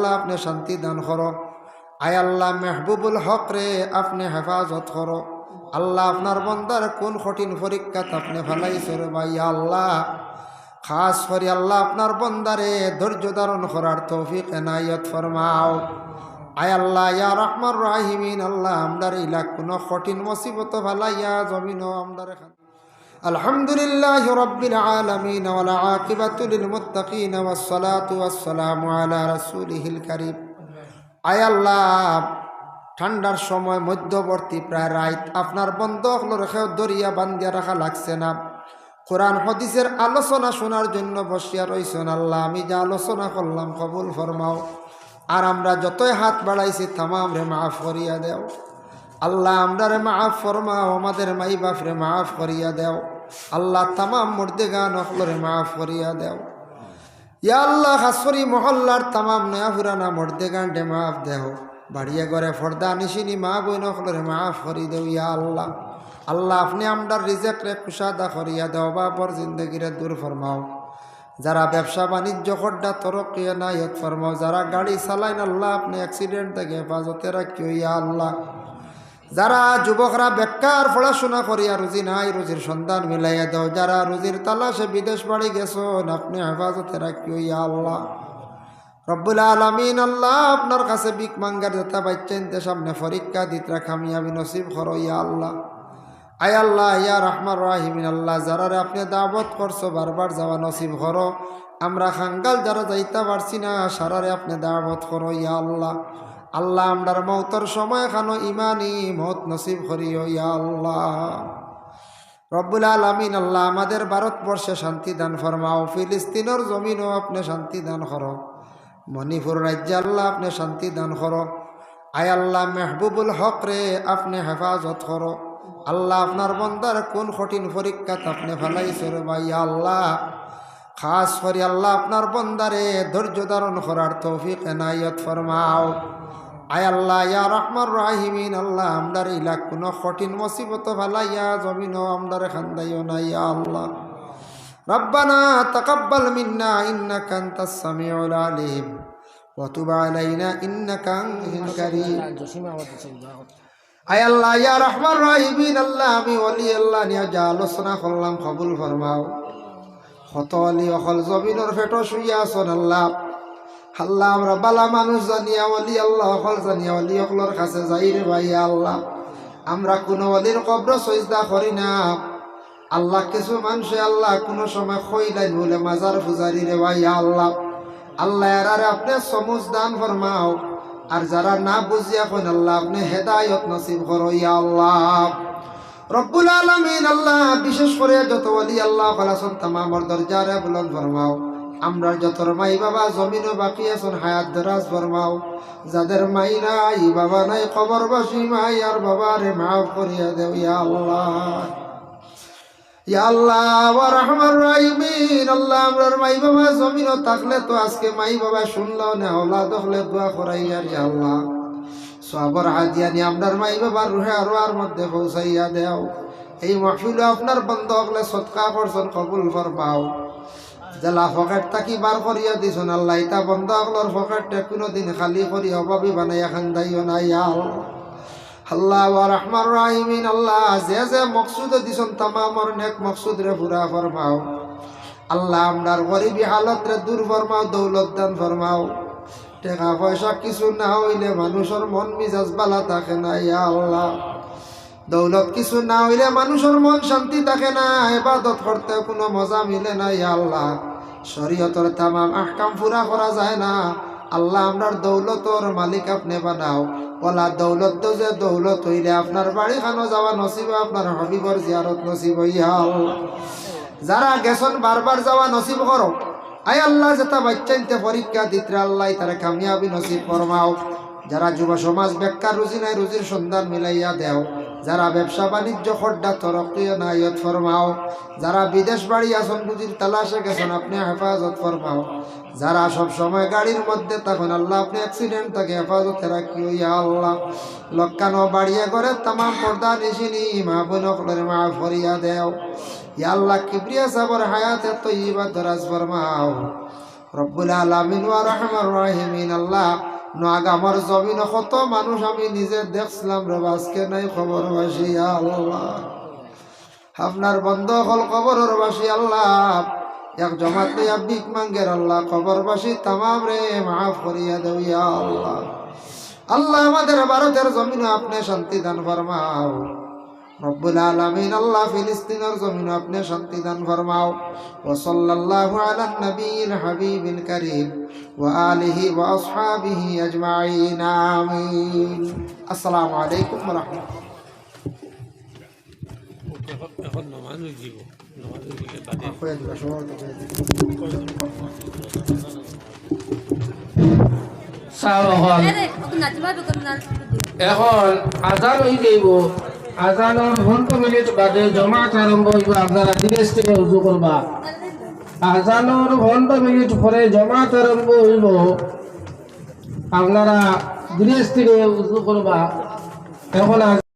আল্লাহ আপনি শান্তি দান করো। আয় আল্লাহ মেহবুবুল হক রে আপনি হেফাজত করো। আল্লাহ আপনার বন্দার কোন কঠিন পরীক্ষাত আপনি ফেলাইছে রে ভাই আল্লাহ, খাস করে আল্লাহ আপনার বন্দারে ধৈর্য ধারণ করার তৌফিক এনায়ত ফরমাও। আয় আল্লাহ ইয়া রহমান রাহিমিন, আল্লাহ আমদার ইলাক কোন কঠিন মুসিবত ফালাইয়া জমিন আমদার খান। আলহামদুলিল্লাহি রাব্বিল আলামিন ওয়াল আকিবাতু লিল মুত্তাকিন ওয়াস সালাতু ওয়াস সালামু আলা রাসূলিহিল কারীম। আয় আল্লাহ ঠান্ডার সময় মধ্যবর্তী প্রায় রাত আপনার বন্ধ রেখে দরিয়া বান্ধিয়া রাখা লাগছে না। কোরআন হাদিসের আলোচনা শোনার জন্য বসিয়া রইছেন। আল্লাহ আমি যা আলোচনা করলাম কবুল ফরমাও, আর আমরা যতই হাত বাড়াইছি তামাম রে মাফ করিয়া দেও। আল্লাহ আমরা রে মাফ ফরমাও, আমাদের মাই বাপ রে মাফ করিয়া দেও। আল্লাহ তামাম মুর্দেগান অখলরে মাফ করিয়া দেও। ইয়া আল্লাহ খাসরি মহল্লার তামাম নয়া পুরানা মুর্দেগান ডে মাফ দেও। বাড়িয়ে ঘরে ফর্দা নিশিনি মা বই নখলরে মাফ করি দেও। ইয়া আল্লাহ, আল্লাহ আপনি আমরার রিজেক রে কুশাদা করিয়া দেও, বাপর জিন্দগিরে দূর ফরমাও। যারা ব্যবসা বাণিজ্য খড্ডা তরক্কিয়া নায়ক ফরমাও। যারা গাড়ি চালাইন আল্লাহ আপনি অ্যাক্সিডেন্ট থেকে হেফাজতে রাখিও। ইয়া আল্লাহ, যারা যুবকরা বেকার পড়াশোনা করিয়া রুজি নাই, রুজির সন্ধান মিলাইয়া দাও। যারা রুজির তালাশে বিদেশ বাড়ি গেছেন আপনি হেফাজতে রাখিও। ইয়া আল্লাহ রব্বুল আলামিন, আল্লাহ আপনার কাছে বিক মাঙ্গার যেটা বাচ্চাইনতে সামনে পরীক্ষা দিতরা কামিয়াবি নসিব করো। ইয়া আল্লাহ, আয় আল্লাহ ইয়া রহমান রাহিমিন, আল্লাহ যারারে আপনি দাওয়াত করছো বারবার যাওয়া নসিব করো। আমরা খাঙ্গাল যারা যাইতে পারছি না সারারে আপনি দাওয়াত করো। ইয়া আল্লাহ, আল্লাহ আমরার মৌতর সময় খানো ইমানি মত নসিব করিও। ইয়া আল্লাহ রব্বুল আলামিন, আল্লাহ আমাদের ভারতবর্ষে শান্তি দান ফরমাও। ফিলিস্তিনের জমিনও আপনি শান্তি দান করো। মণিপুর রাজ্যে আল্লাহ আপনি শান্তি দান করো। আয় আল্লাহ মেহবুবুল হক রে আপনি হেফাজত করো। আল্লাহ আপনার বন্দার কোন কঠিন পরীক্ষাত আপনি ফেলাইছে রে ভাই আল্লাহ, খাস করে আল্লাহ আপনার বন্দারে ধৈর্য ধারণ করার তৌফিক এনায়ত ফরমাও। আয় আল্লাহ ইয়া রহমান রাহিমিন, আল্লাহ আমদার ইলাক কোন কঠিন মুসিবত ফেলাইয়া জমিন আমদার খান্দাইও না। ইয়া আল্লাহ রব্বানা তাকাব্বাল মিন্না ইন্নাকা আনতাস সামিউল আলিম ওয়া তুব আলাইনা ইন্নাকা আনতাল কারীম। আয় আল্লাহ ইয়া রহমান রাহিমিন, আল্লাহ আমি ওলি আল্লাহ নিয়া যা আলোচনা করলাম কবুল ফরমাও। কত অলি অকল জমিনের ফেটো শুইয়া আছেন আল্লাহ, আল্লাহ আমরা বালা মানুষ জানিয়া অলি আল্লাহ অকল জানিয়া অলি অকলর কাছে যাই রে ভাই আল্লাহ। আমরা কোনো অলির কবর সজদা করি না আল্লাহ। কিছু মানুষে আল্লাহ কোনো সময় খইলাই বলে মাজার ফুজারি রে ভাই আল্লাহ। আল্লাহ এরারে আপনি সমুজ দান ফরমাও, আর যারা না বুঝিয়া কইন আল্লাহ আপনি হেদায়ত নসিব করো। ইয়া আল্লাহ রব্বুল আলামিন, আল্লাহ বিশেষ করে যত ওলি আল্লাহ খালাসন তামামর দরজারে বুলন্দ ফরমাও। আমরা যত মাই বাবা জমিনও বাকি আছেন হায়াত দরাজ ফরমাও। যাদের মাই নাই বাবা নাই কবরবাসী মাই আর বাবা রে মাফ করিয়া দেও। ইয়া আল্লাহ ইয়া আল্লাহ ওয়া রহমান রাহিমিন, আল্লাহ আমরার মাই বাবা জমিনও থাকলে তো আজকে মাই বাবা শুনলাও না ওলাদ হলে দোয়া করাইয়া। ইয়া আল্লাহ সবর হাদিয়া নি আমরার মাই বাবার রুহে আরওয়ার মধ্যে পৌঁছাইয়া দেও। এই মাহফিলে আপনার বন্ধ হলে সদকা করছেন কবুল ফরমাও। জেলা ফকেট তাকি বার করিয়া দিছেন আল্লাহ, ইতা বন্ধ হলর ফকেটটা কোনোদিন খালি করি অভাবী বানাইয়া খান্দাইও না। ইয়া আল্লাহ ওয়া রহমান রাহিমিন, আল্লাহ যে যে মকসুদ দিছেন তামামর নেক মকসুদ রে পুরা ফরমাও। আল্লাহ আমরার গরিবী হালত রে দূর ফরমাও, দৌলত দান ফরমাও। টাকা পয়সা কিছু না হইলে মানুষের মন মিজাজ বালা থাকে না। ইয়া আল্লাহ দৌলত কিছু না হইলে মানুষের মন শান্তি থাকে না, ইবাদত করতে কোনো মজা মিলে না। ইয়া আল্লাহ শরীয়তের তামাম আহকাম পুরা করা যায় না। আল্লাহ আমরার দৌলতর মালিক আপনি বানাও। ওলা দৌলত তো যে দৌলত হইলে আপনার বাড়ি খানো যাওয়া নসিব, আপনার হবিবর জিয়ারত নসিব। ইয়া আল্লাহ যারা গেছন বারবার যাওয়া নসিব করো। আয় আল্লাহ যেটা বাচ্চাইনতে পরীক্ষা দিতে আল্লাহ তারা কামিয়াবি নসিব ফরমাও। যারা যুব সমাজ বেকার রুজি নাই রুজির সন্ধান মিলাইয়া দেও। যারা ব্যবসা বাণিজ্য খড্ডা তরক্কিয়া নায়ত ফরমাও। যারা বিদেশ বাড়ি আসন রুজির তালাশে গেছেন আপনি হেফাজত ফরমাও। যারা সব সময় গাড়ির মধ্যে তখন আল্লাহ আপনি অ্যাক্সিডেন্ট থেকে হেফাজতে রাখিও। ইয়া আল্লাহ লক্কানো বাড়িয়ে করে তামাম পর্দা নিশিনি মা বোন করে মাফ করিয়া দেও। ইয়া আল্লাহ কিবরিয়া সাবর হায়াতে তৈবা দরাজ ফরমাও। রব্বুল আলামিন ওয়া রহমান রাহিমিন আল্লাহ নাগামর জমিন কত মানুষ আমি নিজে দেখছিলাম রে আজকে নাই খবর বাসি আল্লাহ আপনার বন্ধ হল কবরের বাসি আল্লাহ এক জমাত লইয়া ভিক মাঙ্গের আল্লাহ কবরবাসী তামাম রে মাফ করিয়া দেও ইয়া আল্লাহ আল্লাহ আমাদের ভারতের জমিনে আপনি শান্তি দান ফরমাও রব্বুল আলামিন আল্লাহ ফিলিস্তিনের জমিনে আপনি শান্তি দান ফরমাও ওয়া সাল্লাল্লাহু আলা নবিয়িল হাবিবিল কারীম ওয়া আলিহি ওয়া আসহাবিহি আজমাইন আমিন আসসালামু আলাইকুম ওয়া রাহমাতুল্লাহ এখন নমাজ দিব নমাজ দিলে বাদে এখন আজান হয়ে যাইব আজানের 15 মিনিট বাদে জমাত আরম্ভ হইব আপনারা ধীরে থেকে উজু করবা আজানের 15 মিনিট পরে জমাত আরম্ভ হইব আপনারা ধীরে থেকে উজু করবা এখন